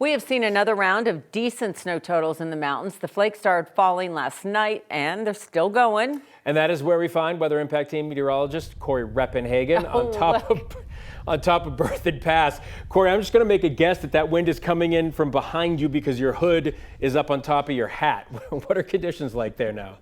We have seen another round of decent snow totals in the mountains. The flakes started falling last night and they're still going. And that is where we find Weather Impact Team meteorologist Corey Reppenhagen on top of Berthoud Pass. Corey, I'm just going to make a guess that wind is coming in from behind you because your hood is up on top of your hat. What are conditions like there now?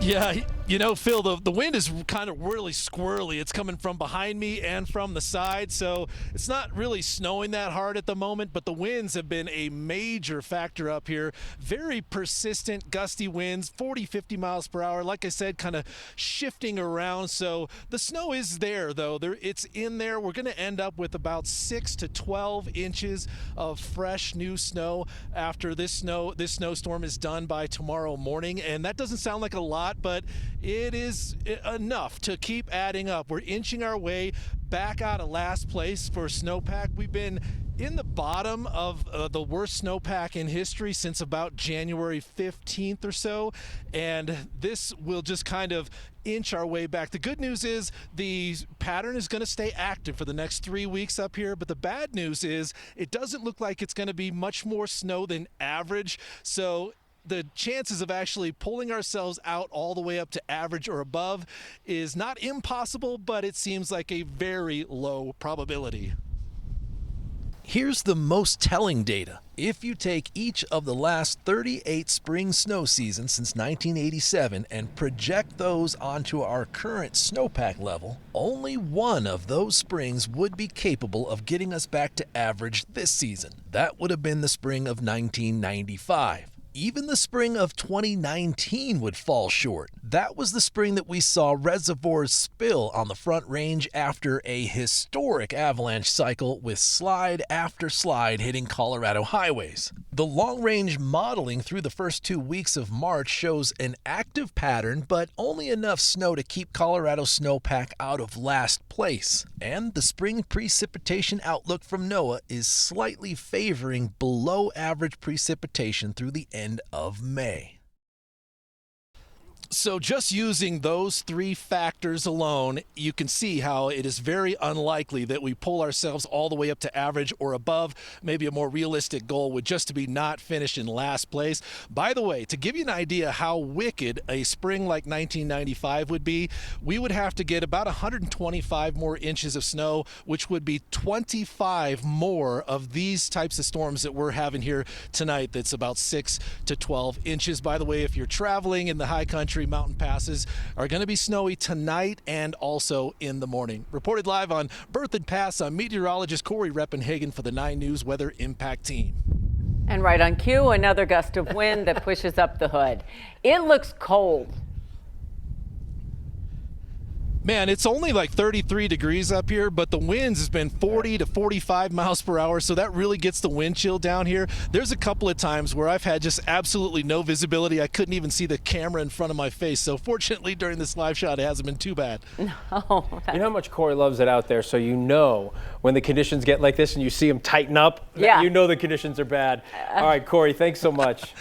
Yeah, you know, Phil, the wind is kind of really squirrely. It's coming from behind me and from the side, so it's not really snowing that hard at the moment, but the winds have been a major factor up here. Very persistent, gusty winds, 40, 50 miles per hour. Like I said, kind of shifting around, so the snow is there, though. It's in there. We're going to end up with about 6 to 12 inches of fresh new snow after this snowstorm is done by tomorrow morning, and that doesn't sound like a lot, but it is enough to keep adding up. We're inching our way back out of last place for Snowpack. We've been in the bottom of the worst snowpack in history since about January 15th or so, and this will just kind of inch our way back. The good news is the pattern is going to stay active for the next 3 weeks up here, but the bad news is it doesn't look like it's going to be much more snow than average, so the chances of actually pulling ourselves out all the way up to average or above is not impossible, but it seems like a very low probability. Here's the most telling data. If you take each of the last 38 spring snow seasons since 1987 and project those onto our current snowpack level, only one of those springs would be capable of getting us back to average this season. That would have been the spring of 1995. Even the spring of 2019 would fall short. That was the spring that we saw reservoirs spill on the Front Range after a historic avalanche cycle with slide after slide hitting Colorado highways. The long-range modeling through the first 2 weeks of March shows an active pattern, but only enough snow to keep Colorado snowpack out of last place. And the spring precipitation outlook from NOAA is slightly favoring below average precipitation through the end of May. So just using those three factors alone, you can see how it is very unlikely that we pull ourselves all the way up to average or above. Maybe a more realistic goal would just to be not finish in last place. By the way, to give you an idea how wicked a spring like 1995 would be, we would have to get about 125 more inches of snow, which would be 25 more of these types of storms that we're having here tonight. That's about 6 to 12 inches. By the way, if you're traveling in the high country, mountain passes are going to be snowy tonight and also in the morning. Reported live on Berthoud Pass, I'm meteorologist Corey Reppenhagen for the 9 News Weather Impact Team. And right on cue, another gust of wind that pushes up the hood. It looks cold. Man, it's only like 33 degrees up here, but the winds has been 40 to 45 miles per hour, so that really gets the wind chill down here. There's a couple of times where I've had just absolutely no visibility. I couldn't even see the camera in front of my face, so fortunately during this live shot, it hasn't been too bad. No. You know how much Corey loves it out there, so you know when the conditions get like this and you see them tighten up, yeah, you know the conditions are bad. All right, Corey, thanks so much.